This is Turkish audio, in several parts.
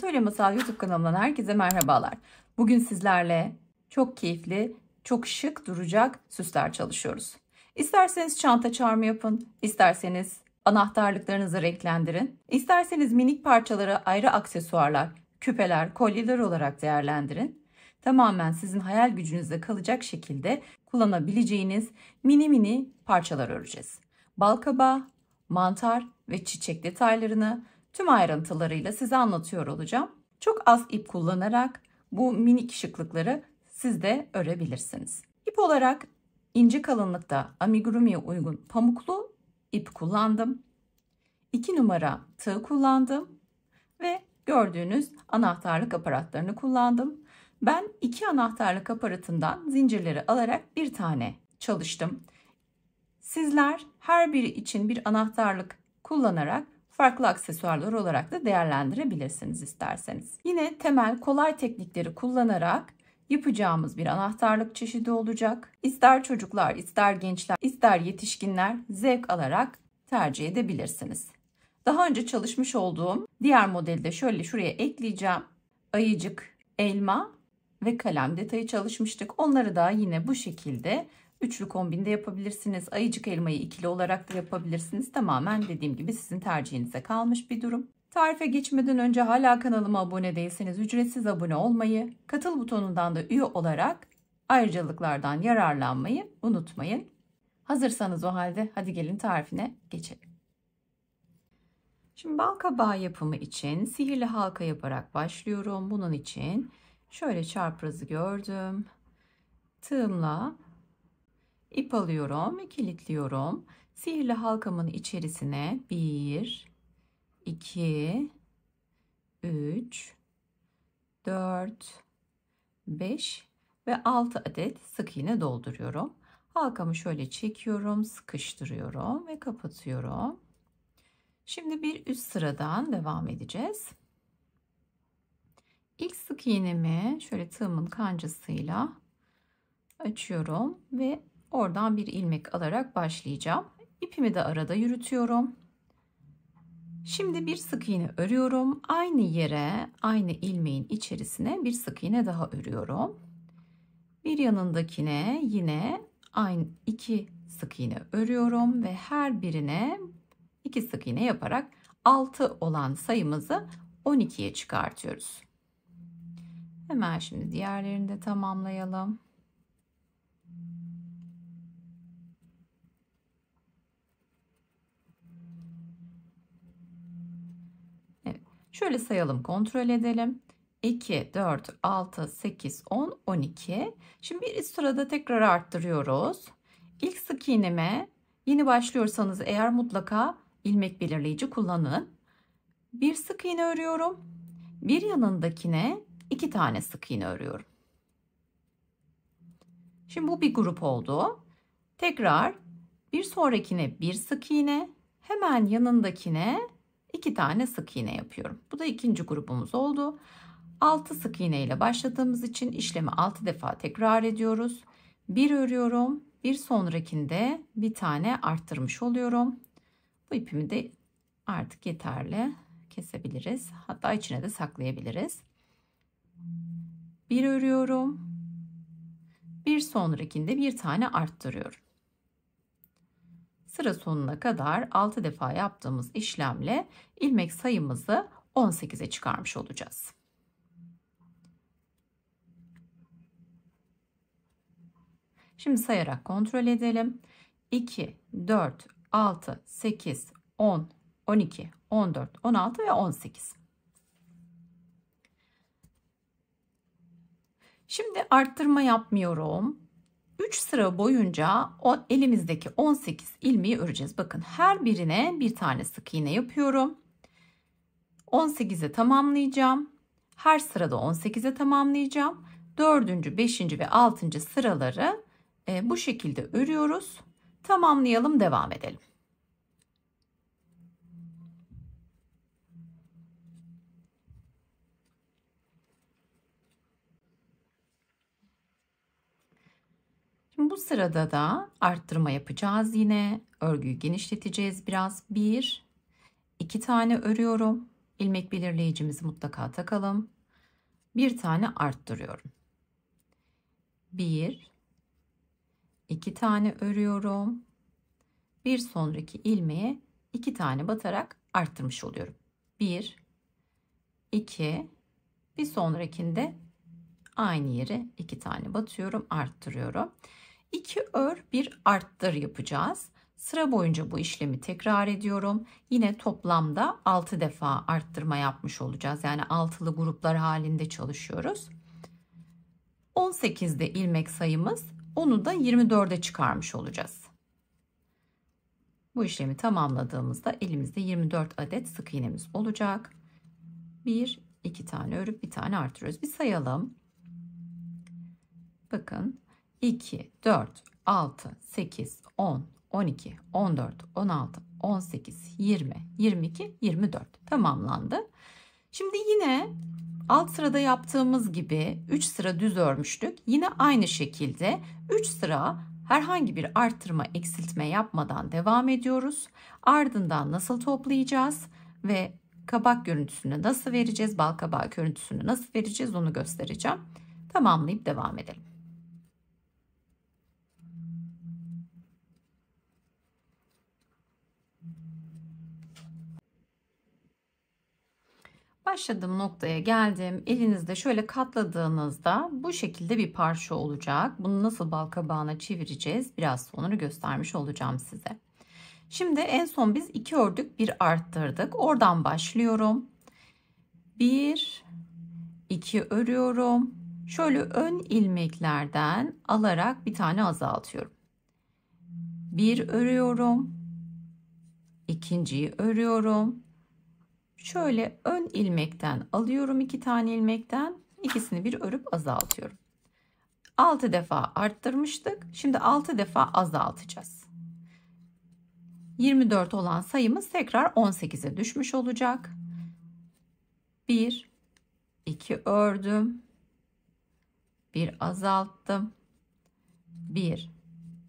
Atölye Masal YouTube kanalından herkese merhabalar. Bugün sizlerle çok keyifli, çok şık duracak süsler çalışıyoruz. İsterseniz çanta charmı yapın, isterseniz anahtarlıklarınızı renklendirin, isterseniz minik parçaları ayrı aksesuarlar, küpeler, kolyeler olarak değerlendirin. Tamamen sizin hayal gücünüzde kalacak şekilde kullanabileceğiniz mini mini parçalar öreceğiz. Balkabağı, mantar ve çiçek detaylarını tüm ayrıntılarıyla size anlatıyor olacağım. Çok az ip kullanarak bu minik şıklıkları siz de örebilirsiniz. İp olarak ince kalınlıkta amigurumiye uygun pamuklu ip kullandım. 2 numara tığ kullandım ve gördüğünüz anahtarlık aparatlarını kullandım. Ben 2 anahtarlık aparatından zincirleri alarak bir tane çalıştım. Sizler her biri için bir anahtarlık kullanarak farklı aksesuarlar olarak da değerlendirebilirsiniz isterseniz. Yine temel kolay teknikleri kullanarak yapacağımız bir anahtarlık çeşidi olacak. İster çocuklar, ister gençler, ister yetişkinler zevk alarak tercih edebilirsiniz. Daha önce çalışmış olduğum diğer modeli de şöyle şuraya ekleyeceğim. Ayıcık, elma ve kalem detayı çalışmıştık. Onları da yine bu şekilde üçlü kombinde yapabilirsiniz. Ayıcık elmayı ikili olarak da yapabilirsiniz. Tamamen dediğim gibi sizin tercihinize kalmış bir durum. Tarife geçmeden önce hala kanalıma abone değilseniz ücretsiz abone olmayı, katıl butonundan da üye olarak ayrıcalıklardan yararlanmayı unutmayın. Hazırsanız o halde hadi gelin tarifine geçelim. Şimdi balkabağı yapımı için sihirli halka yaparak başlıyorum. Bunun için şöyle çaprazı gördüm. Tığımla ip alıyorum ve kilitliyorum. Sihirli halkamın içerisine 1, 2, 3, 4, 5 ve 6 adet sık iğne dolduruyorum. Halkamı şöyle çekiyorum, sıkıştırıyorum ve kapatıyorum. Şimdi bir üst sıradan devam edeceğiz. İlk sık iğnemi şöyle tığımın kancasıyla açıyorum ve oradan bir ilmek alarak başlayacağım. İpimi de arada yürütüyorum. Şimdi bir sık iğne örüyorum. Aynı yere, aynı ilmeğin içerisine bir sık iğne daha örüyorum. Bir yanındakine yine aynı 2 sık iğne örüyorum ve her birine 2 sık iğne yaparak 6 olan sayımızı 12'ye çıkartıyoruz. Hemen şimdi diğerlerini de tamamlayalım. Evet, şöyle sayalım, kontrol edelim. 2, 4, 6, 8, 10, 12. Şimdi bir üst sırada tekrar arttırıyoruz. İlk sık iğneme yeni başlıyorsanız eğer mutlaka ilmek belirleyici kullanın. Bir sık iğne örüyorum. Bir yanındakine 2 tane sık iğne örüyorum. Şimdi bu bir grup oldu. Tekrar bir sonrakine bir sık iğne, hemen yanındakine 2 tane sık iğne yapıyorum. Bu da ikinci grubumuz oldu. 6 sık iğne ile başladığımız için işlemi 6 defa tekrar ediyoruz. Bir örüyorum. Bir sonrakinde bir tane arttırmış oluyorum. Bu ipimi de artık yeterli kesebiliriz. Hatta içine de saklayabiliriz. Bir örüyorum. Bir sonrakinde bir tane arttırıyorum. Sıra sonuna kadar 6 defa yaptığımız işlemle ilmek sayımızı 18'e çıkarmış olacağız. Şimdi sayarak kontrol edelim. 2, 4, 6, 8, 10, 12, 14, 16 ve 18. Şimdi arttırma yapmıyorum. 3 sıra boyunca o elimizdeki 18 ilmeği öreceğiz. Bakın her birine bir tane sık iğne yapıyorum. 18'e tamamlayacağım. Her sırada 18'e tamamlayacağım. 4. 5. ve 6. sıraları bu şekilde örüyoruz. Tamamlayalım, devam edelim. Şimdi bu sırada da arttırma yapacağız yine. Örgüyü genişleteceğiz biraz. 1, 2 tane örüyorum. ilmek belirleyicimizi mutlaka takalım. Bir tane arttırıyorum. 1, 2 tane örüyorum. Bir sonraki ilmeğe 2 tane batarak arttırmış oluyorum. 1, 2, bir sonrakinde aynı yere 2 tane batıyorum, arttırıyorum. 2 ör, 1 arttır yapacağız. Sıra boyunca bu işlemi tekrar ediyorum. Yine toplamda 6 defa arttırma yapmış olacağız. Yani altılı gruplar halinde çalışıyoruz. 18'de ilmek sayımız, onu da 24'e çıkarmış olacağız. Bu işlemi tamamladığımızda elimizde 24 adet sık iğnemiz olacak. 1, 2 tane örüp bir tane artırıyoruz. Bir sayalım. Bakın 2, 4, 6, 8, 10, 12, 14, 16, 18, 20, 22, 24 tamamlandı. Şimdi yine alt sırada yaptığımız gibi 3 sıra düz örmüştük. Yine aynı şekilde 3 sıra herhangi bir arttırma eksiltme yapmadan devam ediyoruz. Ardından nasıl toplayacağız ve kabak görüntüsünü nasıl vereceğiz, bal kabağı görüntüsünü nasıl vereceğiz onu göstereceğim. Tamamlayıp devam edelim. Başladığım noktaya geldim. Elinizde şöyle katladığınızda bu şekilde bir parça olacak. Bunu nasıl bal kabağına çevireceğiz? Biraz sonra göstermiş olacağım size. Şimdi en son biz 2 ördük, 1 arttırdık. Oradan başlıyorum. 1, 2 örüyorum. Şöyle ön ilmeklerden alarak bir tane azaltıyorum. 1 örüyorum. İkinciyi örüyorum. Şöyle ön ilmekten alıyorum 2 tane ilmekten, ikisini bir örüp azaltıyorum. 6 defa arttırmıştık. Şimdi 6 defa azaltacağız. 24 olan sayımız tekrar 18'e düşmüş olacak. 1, 2 ördüm. 1 azalttım. 1,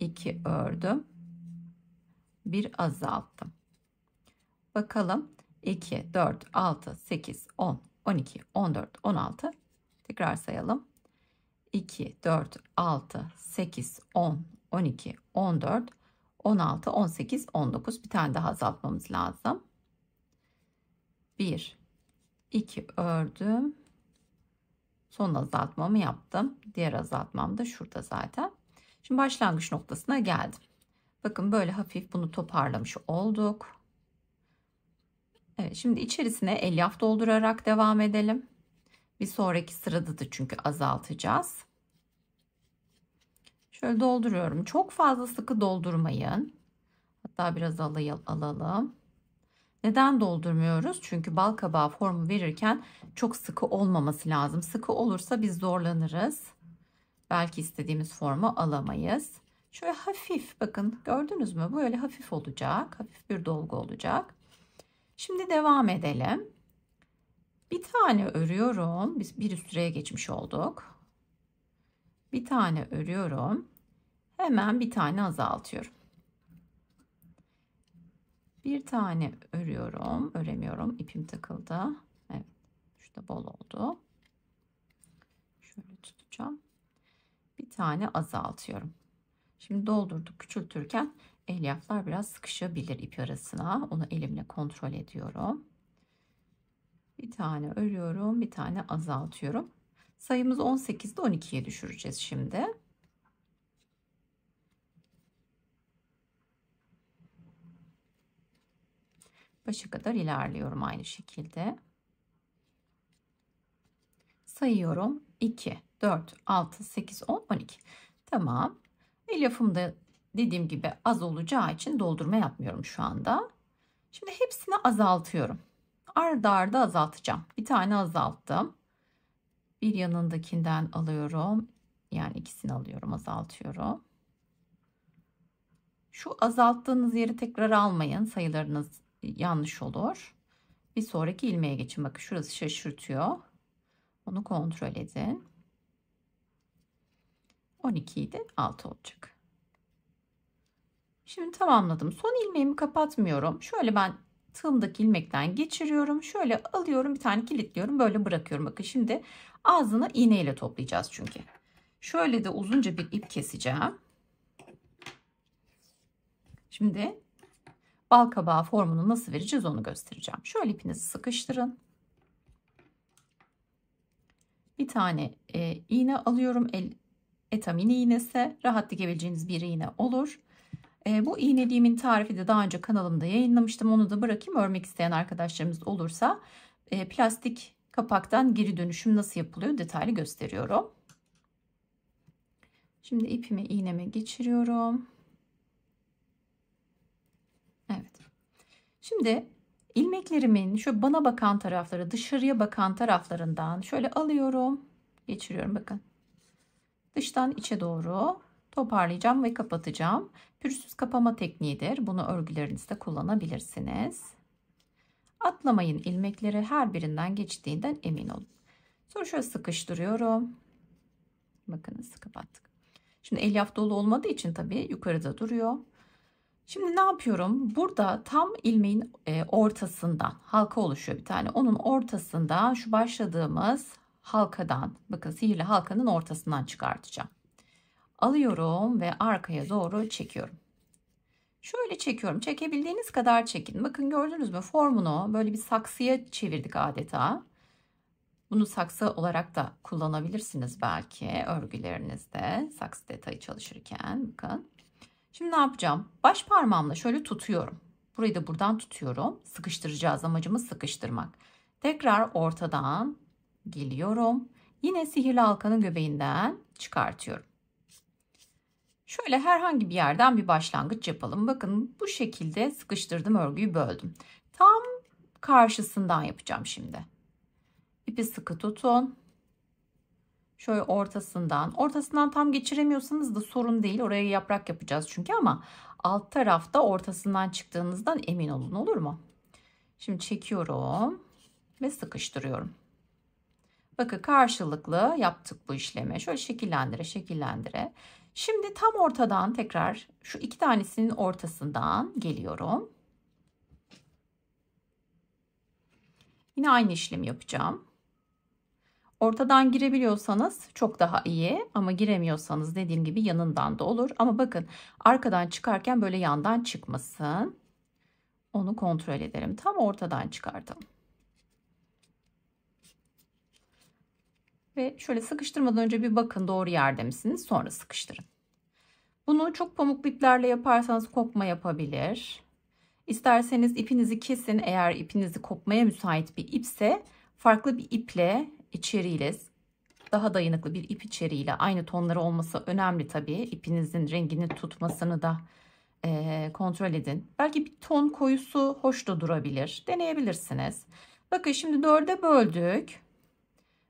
2 ördüm. 1 azalttım. Bakalım. 2, 4, 6, 8, 10, 12, 14, 16. Tekrar sayalım. 2, 4, 6, 8, 10, 12, 14, 16, 18, 19. Bir tane daha azaltmamız lazım. 1, 2 ördüm. Son azaltmamı yaptım. Diğer azaltmam da şurada zaten. Şimdi başlangıç noktasına geldim. Bakın böyle hafif bunu toparlamış olduk. Evet, şimdi içerisine elyaf doldurarak devam edelim. Bir sonraki sırada da çünkü azaltacağız. Şöyle dolduruyorum. Çok fazla sıkı doldurmayın. Hatta biraz alalım. Neden doldurmuyoruz? Çünkü bal kabağı formu verirken çok sıkı olmaması lazım. Sıkı olursa biz zorlanırız. Belki istediğimiz formu alamayız. Şöyle hafif, bakın gördünüz mü? Böyle hafif olacak. Hafif bir dolgu olacak. Şimdi devam edelim. Bir tane örüyorum. Biz bir üst sıraya geçmiş olduk. Bir tane örüyorum. Hemen bir tane azaltıyorum. Bir tane örüyorum. Öremiyorum. İpim takıldı. Evet. Şurada bol oldu. Şöyle tutacağım. Bir tane azaltıyorum. Şimdi doldurduk. Küçültürken elyaflar biraz sıkışabilir ip arasına. Onu elimle kontrol ediyorum. Bir tane örüyorum. Bir tane azaltıyorum. Sayımız 18'de 12'ye düşüreceğiz şimdi. Başa kadar ilerliyorum aynı şekilde. Sayıyorum. 2, 4, 6, 8, 10, 12. Tamam. Elyafım da dediğim gibi az olacağı için doldurma yapmıyorum şu anda. Şimdi hepsini azaltıyorum. Arda arda azaltacağım. Bir tane azalttım. Bir yanındakinden alıyorum. Yani ikisini alıyorum, azaltıyorum. Şu azalttığınız yeri tekrar almayın. Sayılarınız yanlış olur. Bir sonraki ilmeğe geçin. Bakın şurası şaşırtıyor. Onu kontrol edin. 12 idi, 6 olacak. Şimdi tamamladım. Son ilmeğimi kapatmıyorum. Şöyle ben tığımdaki ilmekten geçiriyorum. Şöyle alıyorum, bir tane kilitliyorum, böyle bırakıyorum. Bakın şimdi ağzını iğneyle toplayacağız çünkü. Şöyle de uzunca bir ip keseceğim. Şimdi bal kabağı formunu nasıl vereceğiz onu göstereceğim. Şöyle ipinizi sıkıştırın. Bir tane iğne alıyorum. Etamine iğnesi. Rahat dikebileceğiniz bir iğne olur. Bu iğneliğimin tarifi de daha önce kanalımda yayınlamıştım. Onu da bırakayım. Örmek isteyen arkadaşlarımız olursa plastik kapaktan geri dönüşüm nasıl yapılıyor detaylı gösteriyorum. Şimdi ipimi iğneme geçiriyorum. Evet. Şimdi ilmeklerimin şöyle bana bakan tarafları, dışarıya bakan taraflarından şöyle alıyorum, geçiriyorum. Bakın. Dıştan içe doğru toparlayacağım ve kapatacağım. Pürüzsüz kapama tekniğidir. Bunu örgülerinizde kullanabilirsiniz. Atlamayın ilmekleri, her birinden geçtiğinden emin olun. Sonra şöyle sıkıştırıyorum. Bakınız kapattık. Şimdi elyaf dolu olmadığı için tabii yukarıda duruyor. Şimdi ne yapıyorum? Burada tam ilmeğin ortasından halka oluşuyor bir tane. Onun ortasından şu başladığımız halkadan, bakın sihirli halkanın ortasından çıkartacağım. Alıyorum ve arkaya doğru çekiyorum. Şöyle çekiyorum. Çekebildiğiniz kadar çekin. Bakın gördünüz mü? Formunu böyle bir saksıya çevirdik adeta. Bunu saksı olarak da kullanabilirsiniz belki örgülerinizde. Saksı detayı çalışırken. Bakın. Şimdi ne yapacağım? Baş parmağımla şöyle tutuyorum. Burayı da buradan tutuyorum. Sıkıştıracağız. Amacımız sıkıştırmak. Tekrar ortadan geliyorum. Yine sihirli halkanın göbeğinden çıkartıyorum. Şöyle herhangi bir yerden bir başlangıç yapalım. Bakın bu şekilde sıkıştırdım, örgüyü böldüm. Tam karşısından yapacağım şimdi. İpi sıkı tutun. Şöyle ortasından tam geçiremiyorsanız da sorun değil. Oraya yaprak yapacağız çünkü, ama alt tarafta ortasından çıktığınızdan emin olun, olur mu? Şimdi çekiyorum ve sıkıştırıyorum. Bakın karşılıklı yaptık bu işlemi. Şöyle şekillendire şekillendire. Şimdi tam ortadan tekrar şu iki tanesinin ortasından geliyorum. Yine aynı işlemi yapacağım. Ortadan girebiliyorsanız çok daha iyi, ama giremiyorsanız dediğim gibi yanından da olur. Ama bakın arkadan çıkarken böyle yandan çıkmasın. Onu kontrol ederim. Tam ortadan çıkartalım. Ve şöyle sıkıştırmadan önce bir bakın doğru yerde misiniz? Sonra sıkıştırın. Bunu çok pamuklu iplerle yaparsanız kopma yapabilir. İsterseniz ipinizi kesin, eğer ipinizi kopmaya müsait bir ipse farklı bir iple içeriğiyle, daha dayanıklı bir ip içeriğiyle, aynı tonları olması önemli tabii. İpinizin rengini tutmasını da kontrol edin. Belki bir ton koyusu hoş da durabilir. Deneyebilirsiniz. Bakın şimdi 4'e böldük.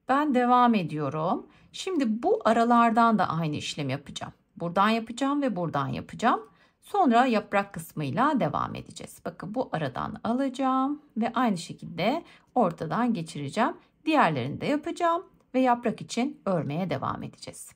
Ben devam ediyorum. Şimdi bu aralardan da aynı işlemi yapacağım. Buradan yapacağım ve buradan yapacağım. Sonra yaprak kısmıyla devam edeceğiz. Bakın bu aradan alacağım ve aynı şekilde ortadan geçireceğim. Diğerlerini de yapacağım ve yaprak için örmeye devam edeceğiz.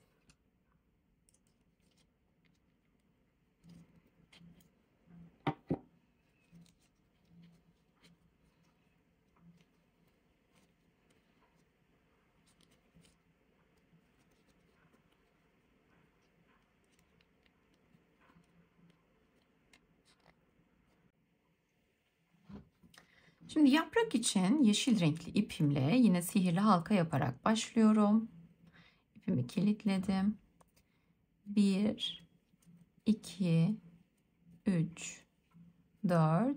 Şimdi yaprak için yeşil renkli ipimle yine sihirli halka yaparak başlıyorum. İpimi kilitledim. 1, 2, 3, 4,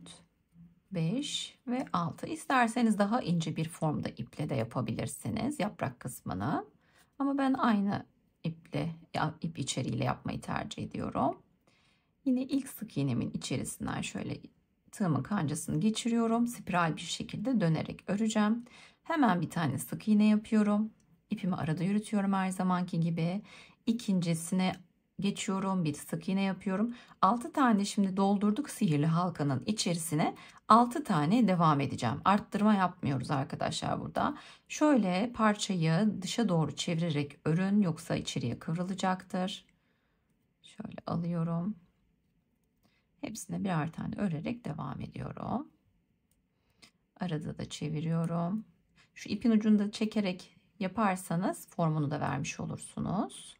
5 ve 6. İsterseniz daha ince bir formda iple de yapabilirsiniz yaprak kısmını. Ama ben aynı iple, ip içeriğiyle yapmayı tercih ediyorum. Yine ilk sık iğnemin içerisinden şöyle tığımın kancasını geçiriyorum. Spiral bir şekilde dönerek öreceğim. Hemen bir tane sık iğne yapıyorum. İpimi arada yürütüyorum her zamanki gibi. İkincisine geçiyorum, bir sık iğne yapıyorum. 6 tane şimdi doldurduk sihirli halkanın içerisine. 6 tane devam edeceğim. Arttırma yapmıyoruz arkadaşlar burada. Şöyle parçayı dışa doğru çevirerek örün, yoksa içeriye kıvrılacaktır. Şöyle alıyorum. Hepsine birer tane örerek devam ediyorum. Arada da çeviriyorum. Şu ipin ucunu da çekerek yaparsanız formunu da vermiş olursunuz.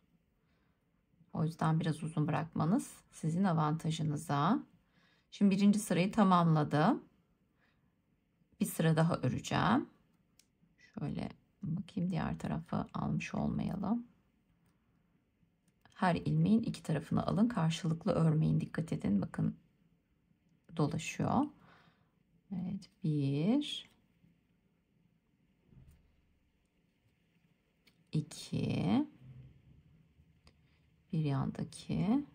O yüzden biraz uzun bırakmanız sizin avantajınıza. Şimdi birinci sırayı tamamladım. Bir sıra daha öreceğim. Şöyle bakayım, diğer tarafı almış olmayalım. Her ilmeğin iki tarafını alın. Karşılıklı örmeyin. Dikkat edin. Bakın dolaşıyor. Evet. 1 2 bir yandaki,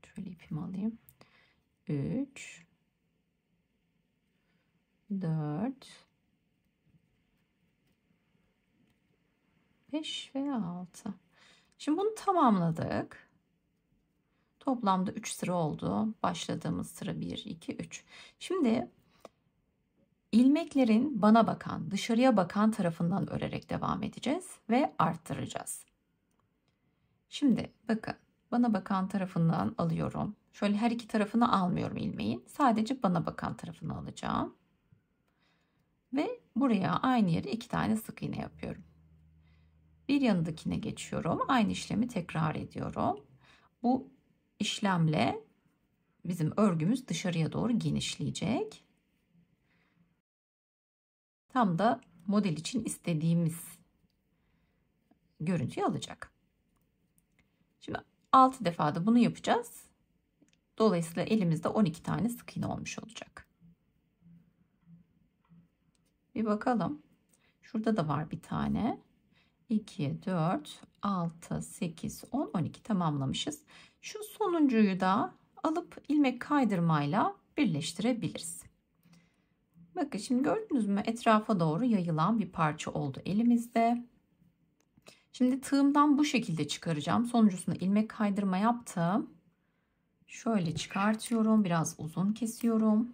şöyle ipimi alayım. 3 4 5 ve 6. Şimdi bunu tamamladık. Toplamda 3 sıra oldu. Başladığımız sıra 1 2 3. Şimdi ilmeklerin bana bakan, dışarıya bakan tarafından örerek devam edeceğiz ve arttıracağız. Şimdi bakın, bana bakan tarafından alıyorum. Şöyle her iki tarafını almıyorum ilmeğin. Sadece bana bakan tarafını alacağım. Ve buraya aynı yere 2 tane sık iğne yapıyorum. Bir yanındakine geçiyorum. Aynı işlemi tekrar ediyorum. Bu işlemle bizim örgümüz dışarıya doğru genişleyecek. Tam da model için istediğimiz görüntüyü alacak. Şimdi 6 defa da bunu yapacağız. Dolayısıyla elimizde 12 tane sık iğne olmuş olacak. Bir bakalım. Şurada da var bir tane. 2, 4, 6, 8, 10, 12 tamamlamışız. Şu sonuncuyu da alıp ilmek kaydırmayla birleştirebiliriz. Bakın şimdi gördünüz mü? Etrafa doğru yayılan bir parça oldu elimizde. Şimdi tığımdan bu şekilde çıkaracağım. Sonuncusunda ilmek kaydırma yaptım. Şöyle çıkartıyorum. Biraz uzun kesiyorum.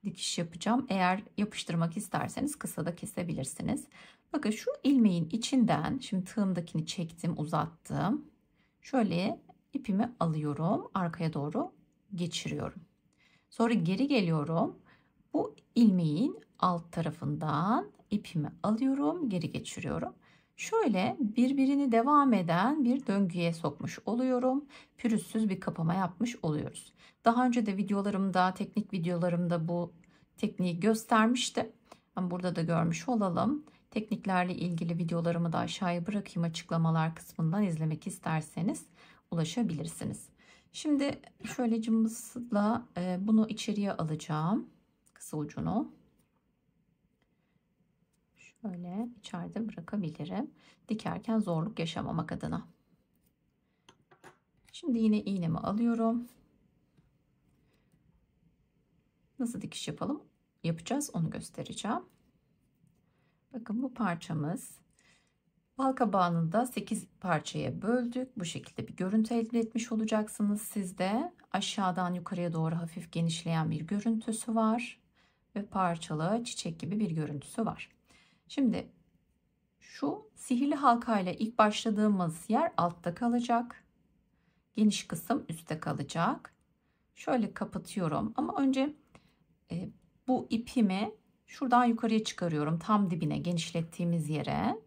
Dikiş yapacağım. Eğer yapıştırmak isterseniz kısa da kesebilirsiniz. Bakın şu ilmeğin içinden şimdi tığımdakini çektim, uzattım. Şöyle ipimi alıyorum. Arkaya doğru geçiriyorum. Sonra geri geliyorum. Bu ilmeğin alt tarafından ipimi alıyorum. Geri geçiriyorum. Şöyle birbirini devam eden bir döngüye sokmuş oluyorum. Pürüzsüz bir kapama yapmış oluyoruz. Daha önce de videolarımda, teknik videolarımda bu tekniği göstermiştim. Ama burada da görmüş olalım. Tekniklerle ilgili videolarımı da aşağıya bırakayım, açıklamalar kısmından izlemek isterseniz ulaşabilirsiniz. Şimdi şöyle cımbızla bunu içeriye alacağım. Kısa ucunu. Şöyle içeride bırakabilirim. Dikerken zorluk yaşamamak adına. Şimdi yine iğnemi alıyorum. Nasıl dikiş yapacağız onu göstereceğim. Bakın bu parçamız. Balkabağını da 8 parçaya böldük. Bu şekilde bir görüntü elde etmiş olacaksınız. Sizde aşağıdan yukarıya doğru hafif genişleyen bir görüntüsü var. Ve parçalı çiçek gibi bir görüntüsü var. Şimdi şu sihirli halkayla ilk başladığımız yer altta kalacak. Geniş kısım üstte kalacak. Şöyle kapatıyorum ama önce bu ipimi şuradan yukarıya çıkarıyorum. Tam dibine, genişlettiğimiz yere.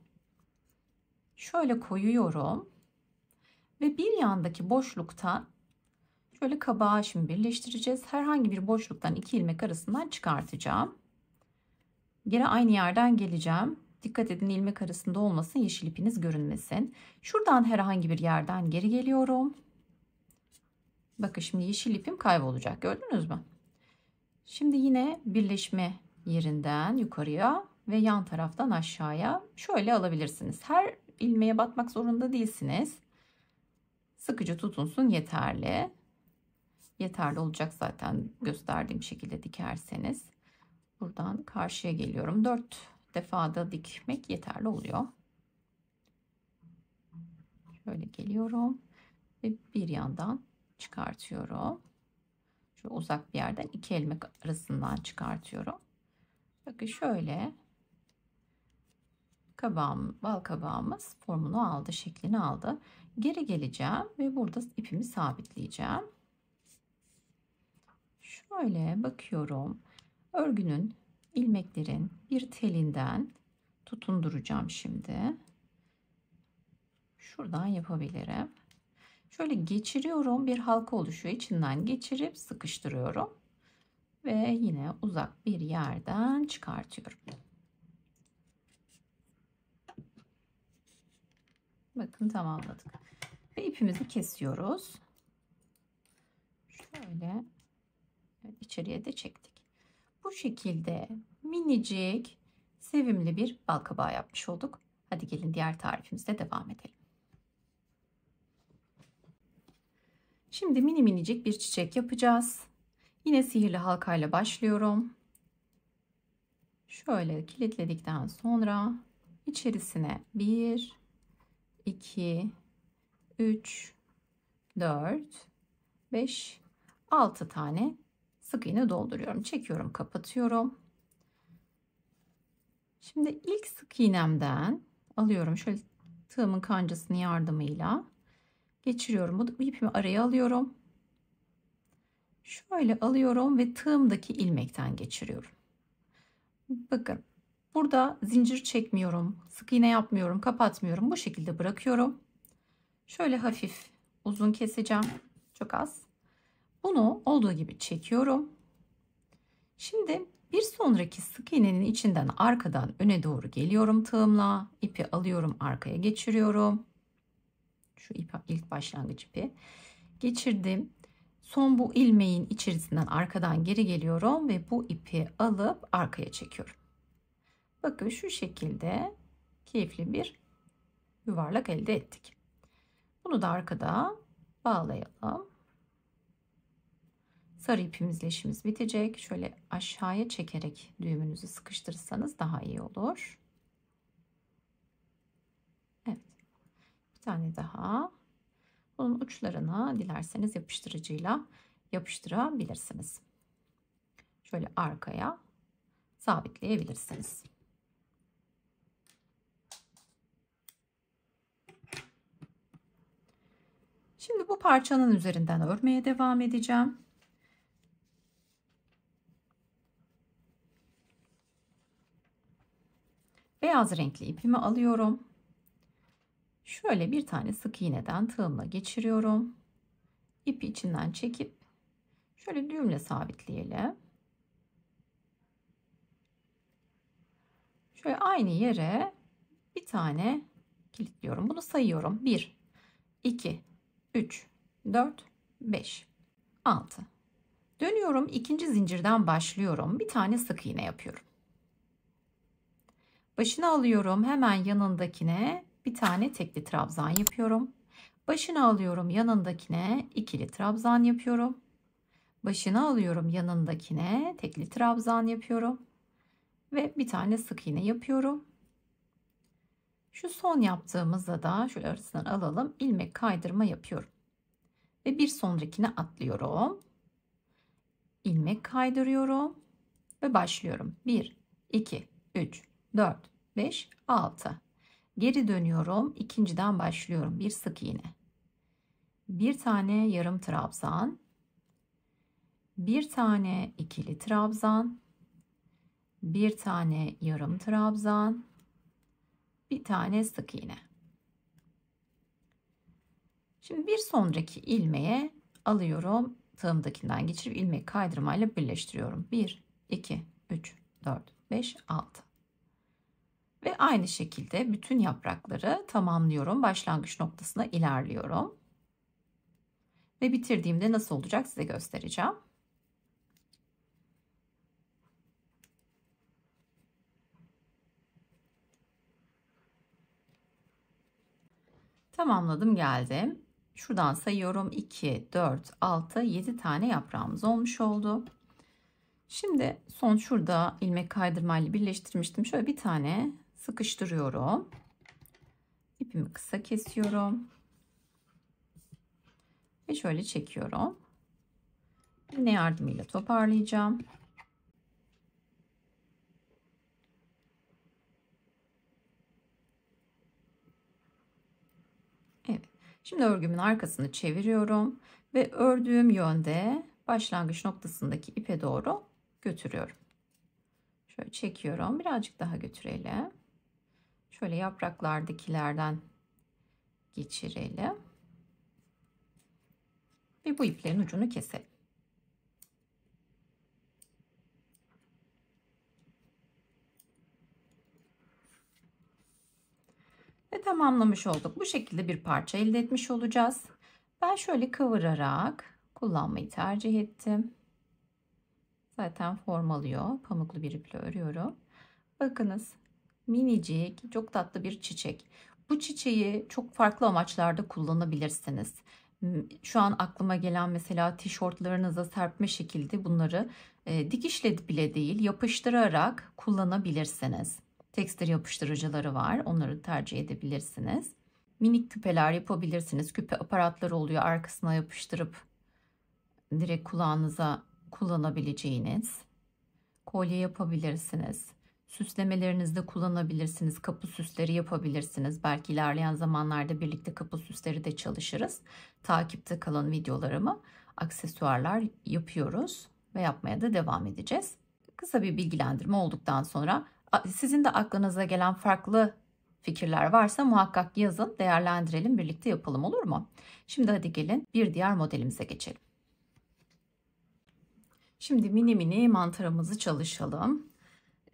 Şöyle koyuyorum. Ve bir yandaki boşluktan şöyle kabağı şimdi birleştireceğiz. Herhangi bir boşluktan 2 ilmek arasından çıkartacağım. Gene aynı yerden geleceğim. Dikkat edin, ilmek arasında olmasın, yeşil ipiniz görünmesin. Şuradan herhangi bir yerden geri geliyorum. Bakın şimdi yeşil ipim kaybolacak, gördünüz mü? Şimdi yine birleşme yerinden yukarıya ve yan taraftan aşağıya şöyle alabilirsiniz. Her ilmeğe batmak zorunda değilsiniz. Sıkıcı tutunsun yeterli. Yeterli olacak zaten gösterdiğim şekilde dikerseniz. Buradan karşıya geliyorum. 4 defada dikmek yeterli oluyor. Şöyle geliyorum ve bir yandan çıkartıyorum. Şu uzak bir yerden 2 ilmek arasından çıkartıyorum. Bakın şöyle bal kabağımız formunu aldı, şeklini aldı. Geri geleceğim ve burada ipimi sabitleyeceğim. Şöyle bakıyorum. Örgünün ilmeklerin bir telinden tutunduracağım şimdi. Şuradan yapabilirim. Şöyle geçiriyorum, bir halka oluşuyor. İçinden geçirip sıkıştırıyorum ve yine uzak bir yerden çıkartıyorum. Bakın tamamladık. Ve ipimizi kesiyoruz. Şöyle içeriye de çektik. Bu şekilde minicik, sevimli bir balkabağı yapmış olduk. Hadi gelin diğer tarifimizle devam edelim. Şimdi mini minicik bir çiçek yapacağız. Yine sihirli halkayla başlıyorum. Şöyle kilitledikten sonra içerisine 1, 2, 3, 4, 5, 6 tane sık iğne dolduruyorum. Çekiyorum, kapatıyorum. Şimdi ilk sık iğnemden alıyorum. Şöyle tığımın kancasının yardımıyla geçiriyorum. Bu ipimi araya alıyorum. Şöyle alıyorum ve tığımdaki ilmekten geçiriyorum. Bakın burada zincir çekmiyorum, sık iğne yapmıyorum, kapatmıyorum. Bu şekilde bırakıyorum. Şöyle hafif uzun keseceğim. Çok az. Bunu olduğu gibi çekiyorum. Şimdi bir sonraki sık iğnenin içinden arkadan öne doğru geliyorum tığımla. İpi alıyorum, arkaya geçiriyorum. Şu ip ilk başlangıç ipi. Geçirdim. Son bu ilmeğin içerisinden arkadan geri geliyorum ve bu ipi alıp arkaya çekiyorum. Bakın şu şekilde keyifli bir yuvarlak elde ettik. Bunu da arkada bağlayalım. Sarı ipimizle işimiz bitecek. Şöyle aşağıya çekerek düğümünüzü sıkıştırırsanız daha iyi olur. Evet. Bir tane daha. Bunun uçlarına dilerseniz yapıştırıcıyla yapıştırabilirsiniz. Şöyle arkaya sabitleyebilirsiniz. Şimdi bu parçanın üzerinden örmeye devam edeceğim. Beyaz renkli ipimi alıyorum. Şöyle bir tane sık iğneden tığımla geçiriyorum. İpi içinden çekip şöyle düğümle sabitleyelim. Şöyle aynı yere bir tane kilitliyorum. Bunu sayıyorum. 1, 2, 3, 4, 5, 6. Dönüyorum. İkinci zincirden başlıyorum. Bir tane sık iğne yapıyorum. Başını alıyorum. Hemen yanındakine bir tane tekli trabzan yapıyorum. Başını alıyorum. Yanındakine ikili trabzan yapıyorum. Başını alıyorum. Yanındakine tekli trabzan yapıyorum. Ve bir tane sık iğne yapıyorum. Şu son yaptığımızda da şöyle arasından alalım. İlmek kaydırma yapıyorum. Ve bir sonrakine atlıyorum. İlmek kaydırıyorum. Ve başlıyorum. 1, 2, 3, 4, 5, 6. Geri dönüyorum. İkinciden başlıyorum. Bir sık iğne. Bir tane yarım trabzan. Bir tane ikili trabzan. Bir tane yarım trabzan. Bir tane sık iğne. Şimdi bir sonraki ilmeğe alıyorum. Tığımdakinden geçirip ilmek kaydırmayla birleştiriyorum. 1, 2, 3, 4, 5, 6. Ve aynı şekilde bütün yaprakları tamamlıyorum. Başlangıç noktasına ilerliyorum. Ve bitirdiğimde nasıl olacak size göstereceğim. Tamamladım, geldim. Şuradan sayıyorum. 2, 4, 6, 7 tane yaprağımız olmuş oldu. Şimdi son şurada ilmek kaydırmayla birleştirmiştim. Şöyle bir tane sıkıştırıyorum. İpimi kısa kesiyorum. Ve şöyle çekiyorum. İğne yardımıyla toparlayacağım. Evet. Şimdi örgümün arkasını çeviriyorum ve ördüğüm yönde başlangıç noktasındaki ipe doğru götürüyorum. Şöyle çekiyorum. Birazcık daha götürelim. Şöyle yapraklardakilerden geçirelim. Ve bu iplerin ucunu keselim. Ve tamamlamış olduk. Bu şekilde bir parça elde etmiş olacağız. Ben şöyle kıvırarak kullanmayı tercih ettim. Zaten form alıyor. Pamuklu bir iple örüyorum. Bakınız, minicik, çok tatlı bir çiçek. Bu çiçeği çok farklı amaçlarda kullanabilirsiniz. Şu an aklıma gelen mesela tişörtlerinize serpme şekilde bunları dikişle bile değil yapıştırarak kullanabilirsiniz. Tekstil yapıştırıcıları var. Onları tercih edebilirsiniz. Minik küpeler yapabilirsiniz. Küpe aparatları oluyor. Arkasına yapıştırıp direkt kulağınıza kullanabileceğiniz. Kolye yapabilirsiniz. Süslemelerinizde kullanabilirsiniz. Kapı süsleri yapabilirsiniz. Belki ilerleyen zamanlarda birlikte kapı süsleri de çalışırız. Takipte kalın, videolarımı aksesuarlar yapıyoruz ve yapmaya da devam edeceğiz. Kısa bir bilgilendirme olduktan sonra sizin de aklınıza gelen farklı fikirler varsa muhakkak yazın, değerlendirelim, birlikte yapalım, olur mu? Şimdi hadi gelin bir diğer modelimize geçelim. Şimdi mini mini mantarımızı çalışalım.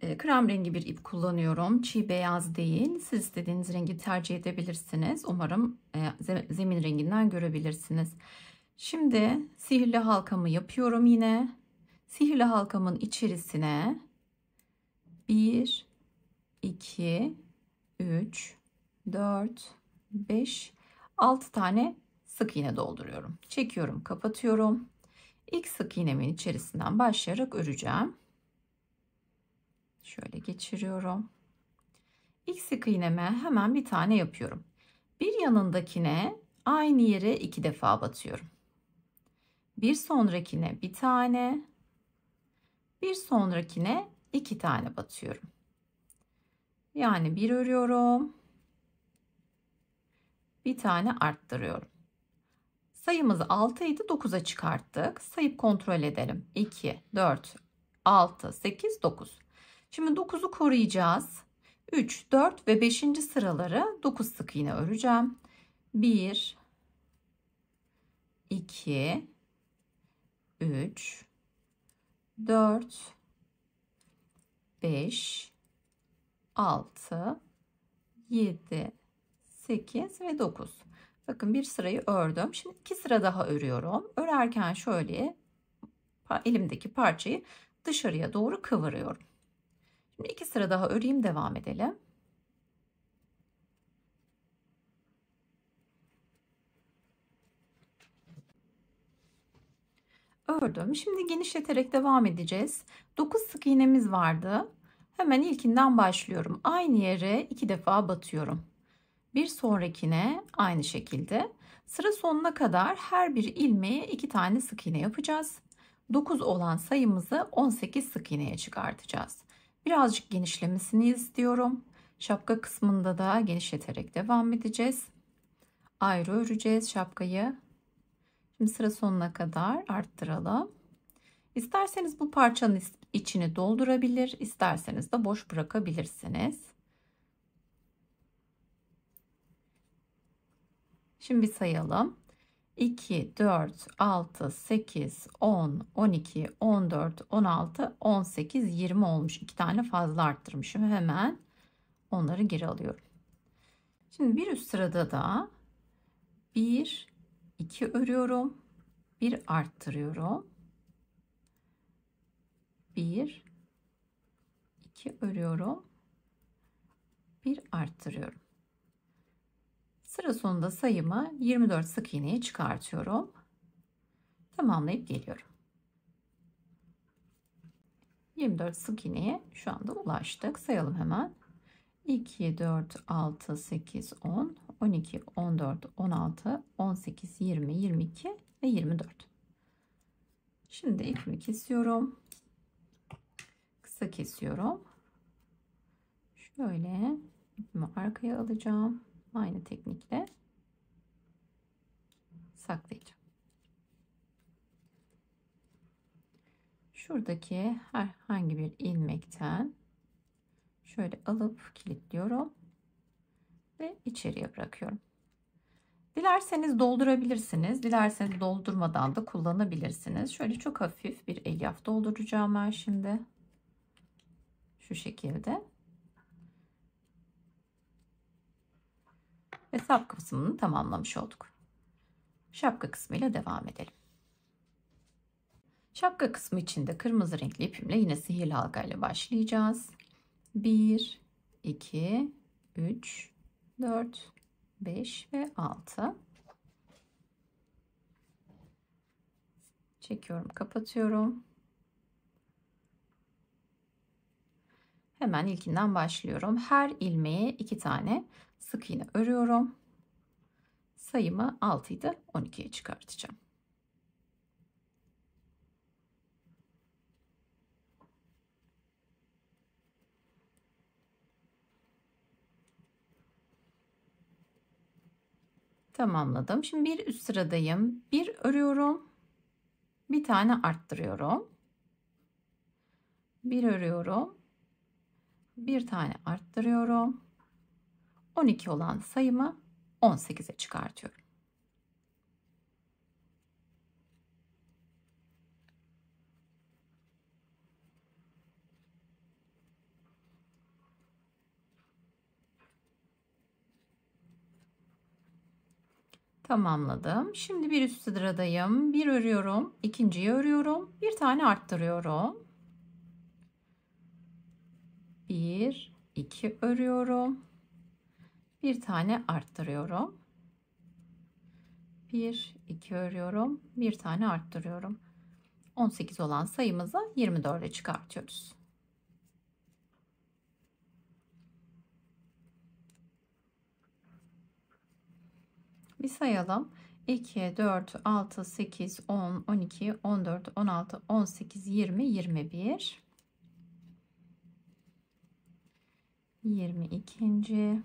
Krem rengi bir ip kullanıyorum. Çiğ beyaz değil. Siz istediğiniz rengi tercih edebilirsiniz. Umarım zemin renginden görebilirsiniz. Şimdi sihirli halkamı yapıyorum yine. Sihirli halkamın içerisine 1, 2, 3, 4, 5, 6 tane sık iğne dolduruyorum. Çekiyorum, kapatıyorum. İlk sık iğnemin içerisinden başlayarak öreceğim. Şöyle geçiriyorum. İlk sık iğneme hemen bir tane yapıyorum. Bir yanındakine aynı yere 2 defa batıyorum. Bir sonrakine bir tane, bir sonrakine 2 tane batıyorum. Yani bir örüyorum, bir tane arttırıyorum. Sayımız 6 idi, 9'a çıkarttık. Sayıp kontrol edelim. 2, 4, 6, 8, 9. Şimdi 9'u koruyacağız. 3, 4 ve 5. sıraları 9 sık iğne öreceğim. 1, 2, 3, 4, 5, 6, 7, 8 ve 9. Bakın bir sırayı ördüm. Şimdi 2 sıra daha örüyorum. Örerken şöyle elimdeki parçayı dışarıya doğru kıvırıyorum. Şimdi 2 sıra daha öreyim, devam edelim. Ördüm. Şimdi genişleterek devam edeceğiz. 9 sık iğnemiz vardı. Hemen ilkinden başlıyorum. Aynı yere 2 defa batıyorum. Bir sonrakine aynı şekilde. Sıra sonuna kadar her bir ilmeğe 2 tane sık iğne yapacağız. 9 olan sayımızı 18 sık iğneye çıkartacağız. Birazcık genişlemesini istiyorum. Şapka kısmında da genişleterek devam edeceğiz. Ayrı öreceğiz şapkayı. Şimdi sıra sonuna kadar arttıralım. İsterseniz bu parçanın içini doldurabilir, isterseniz de boş bırakabilirsiniz. Şimdi sayalım. 2, 4, 6, 8, 10, 12, 14, 16, 18, 20 olmuş. 2 tane fazla arttırmışım. Hemen onları geri alıyorum. Şimdi bir üst sırada da 1, 2 örüyorum. 1 arttırıyorum. 1, 2 örüyorum. 1 arttırıyorum. Sıra sonunda sayımı 24 sık iğneye çıkartıyorum. Tamamlayıp geliyorum. 24 sık iğneye şu anda ulaştık. Sayalım hemen. 2, 4, 6, 8, 10, 12, 14, 16, 18, 20, 22 ve 24. Şimdi ipimi kesiyorum. Kısa kesiyorum. Şöyle ipimi arkaya alacağım. Aynı teknikle saklayacağım. şuradaki herhangi bir ilmekten şöyle alıp kilitliyorum ve içeriye bırakıyorum. Dilerseniz doldurabilirsiniz. Dilerseniz doldurmadan da kullanabilirsiniz. Şöyle çok hafif bir elyaf dolduracağım ben şimdi. Şu şekilde. Ve sap kısmını tamamlamış olduk. Şapka kısmıyla devam edelim. Şapka kısmı için de kırmızı renkli ipimle yine sihirli halka ile başlayacağız. 1, 2, 3, 4, 5 ve 6. Çekiyorum, kapatıyorum. Hemen ilkinden başlıyorum. Her ilmeğe 2 tane sık iğne örüyorum. Sayımı 6 idi, 12'ye çıkartacağım. Tamamladım. Şimdi bir üst sıradayım. Bir örüyorum. Bir tane arttırıyorum. Bir örüyorum. Bir tane arttırıyorum. 12 olan sayımı 18'e çıkartıyorum. Tamamladım. Şimdi bir üst sıradayım. Bir örüyorum. İkinciyi örüyorum. Bir tane arttırıyorum. 1, 2 örüyorum. Bir tane arttırıyorum. 1, 2 örüyorum. Bir tane arttırıyorum. 18 olan sayımızı 24'e çıkartıyoruz. Bir sayalım. 2, 4, 6, 8, 10, 12, 14, 16, 18, 20, 21. 22.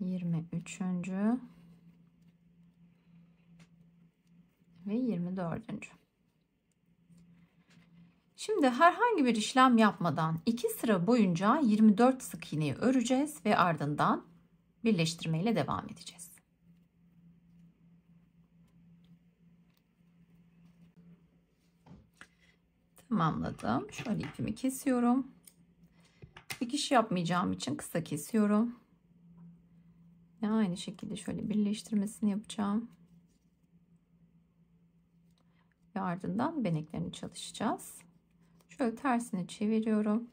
23. ve 24. Şimdi herhangi bir işlem yapmadan 2 sıra boyunca 24 sık iğneyi öreceğiz ve ardından birleştirme ile devam edeceğiz. Tamamladım. Şöyle ipimi kesiyorum. Dikiş yapmayacağım için kısa kesiyorum. Ve aynı şekilde şöyle birleştirmesini yapacağım. Ve ardından beneklerini çalışacağız. Şöyle tersini çeviriyorum.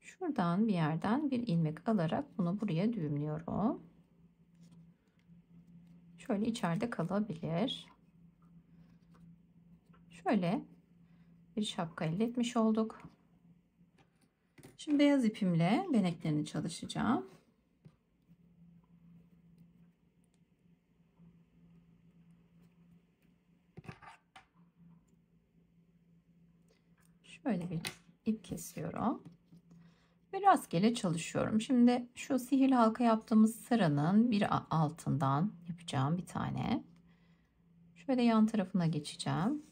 Şuradan bir yerden bir ilmek alarak bunu buraya düğümlüyorum. Şöyle içeride kalabilir. Şöyle bir şapka elde etmiş olduk. Şimdi beyaz ipimle beneklerini çalışacağım. Şöyle bir ip kesiyorum ve rastgele çalışıyorum. Şimdi şu sihirli halka yaptığımız sıranın bir altından yapacağım bir tane. Şöyle yan tarafına geçeceğim.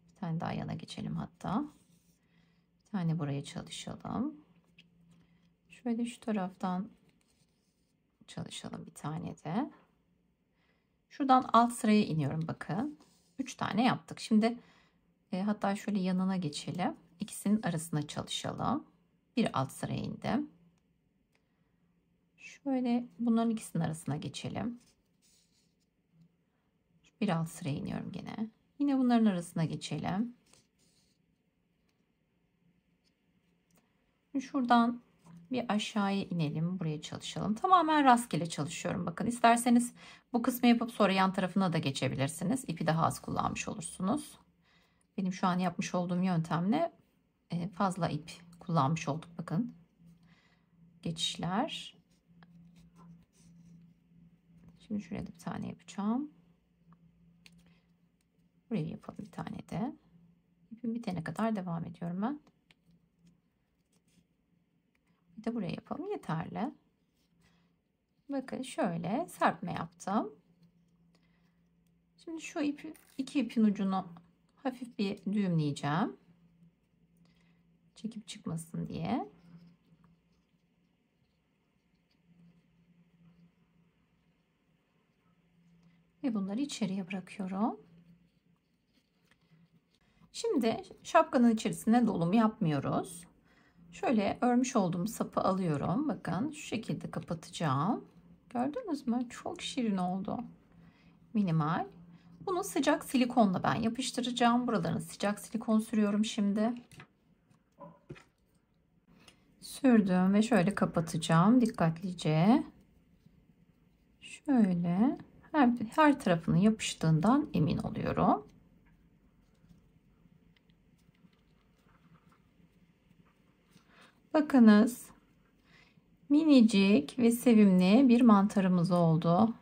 Bir tane daha yana geçelim hatta. Bir tane buraya çalışalım. Şöyle şu taraftan çalışalım bir tane de. Şuradan alt sıraya iniyorum bakın. 3 tane yaptık. Şimdi hatta şöyle yanına geçelim. İkisinin arasına çalışalım. Bir alt sıraya indim. Şöyle bunların ikisinin arasına geçelim. Bir alt sıraya iniyorum gene. Yine bunların arasına geçelim. Şuradan bir aşağıya inelim. Buraya çalışalım. Tamamen rastgele çalışıyorum. Bakın isterseniz bu kısmı yapıp sonra yan tarafına da geçebilirsiniz. İpi daha az kullanmış olursunuz. Benim şu an yapmış olduğum yöntemle fazla ip kullanmış olduk. Bakın. Geçişler. Şimdi şuraya da bir tane yapacağım. Buraya yapalım bir tane de. İpim bitene kadar devam ediyorum ben. Bir de buraya yapalım, yeterli. Bakın şöyle serpme yaptım. Şimdi şu iki ipin ucunu hafif bir düğümleyeceğim. Çekip çıkmasın diye. Ve bunları içeriye bırakıyorum. Şimdi şapkanın içerisine dolum yapmıyoruz. Şöyle örmüş olduğum sapı alıyorum. Bakın şu şekilde kapatacağım. Gördünüz mü? Çok şirin oldu. Minimal. Bunu sıcak silikonla ben yapıştıracağım. Buralarına sıcak silikon sürüyorum şimdi. Sürdüm ve şöyle kapatacağım dikkatlice. Şöyle her tarafının yapıştığından emin oluyorum. Bakınız, minicik ve sevimli bir mantarımız oldu.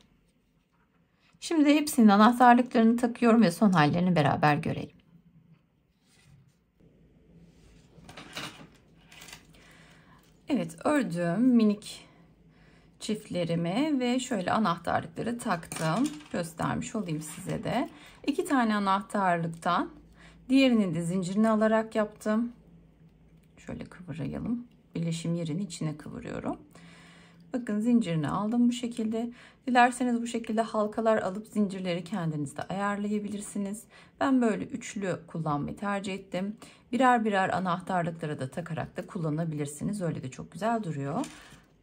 Şimdi hepsinin anahtarlıklarını takıyorum ve son hallerini beraber görelim. Evet, ördüm minik çiftlerimi ve şöyle anahtarlıkları taktım. Göstermiş olayım size de. 2 tane anahtarlıktan diğerini de zincirini alarak yaptım. Şöyle kıvırayalım. Birleşim yerini içine kıvırıyorum. Bakın zincirini aldım bu şekilde. Dilerseniz bu şekilde halkalar alıp zincirleri kendiniz de ayarlayabilirsiniz. Ben böyle üçlü kullanmayı tercih ettim. Birer birer anahtarlıkları da takarak da kullanabilirsiniz. Öyle de çok güzel duruyor.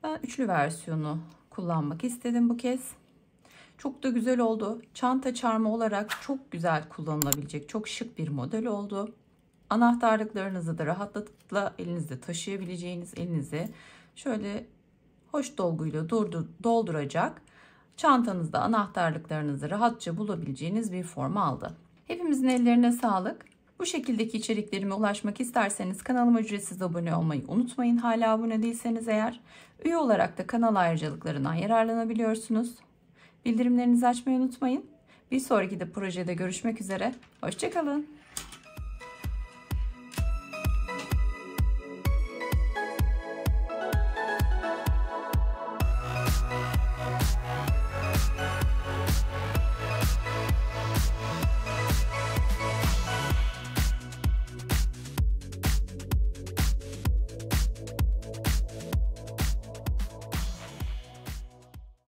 Ben üçlü versiyonu kullanmak istedim bu kez. Çok da güzel oldu. Çanta çarmı olarak çok güzel kullanılabilecek, çok şık bir model oldu. Anahtarlıklarınızı da rahatlıkla elinizde taşıyabileceğiniz, elinize şöyle hoş dolguyla dolduracak, çantanızda anahtarlıklarınızı rahatça bulabileceğiniz bir form aldı. Hepimizin ellerine sağlık. Bu şekildeki içeriklerime ulaşmak isterseniz kanalıma ücretsiz abone olmayı unutmayın. Hala abone değilseniz eğer, üye olarak da kanal ayrıcalıklarından yararlanabiliyorsunuz. Bildirimlerinizi açmayı unutmayın. Bir sonraki projede görüşmek üzere. Hoşça kalın.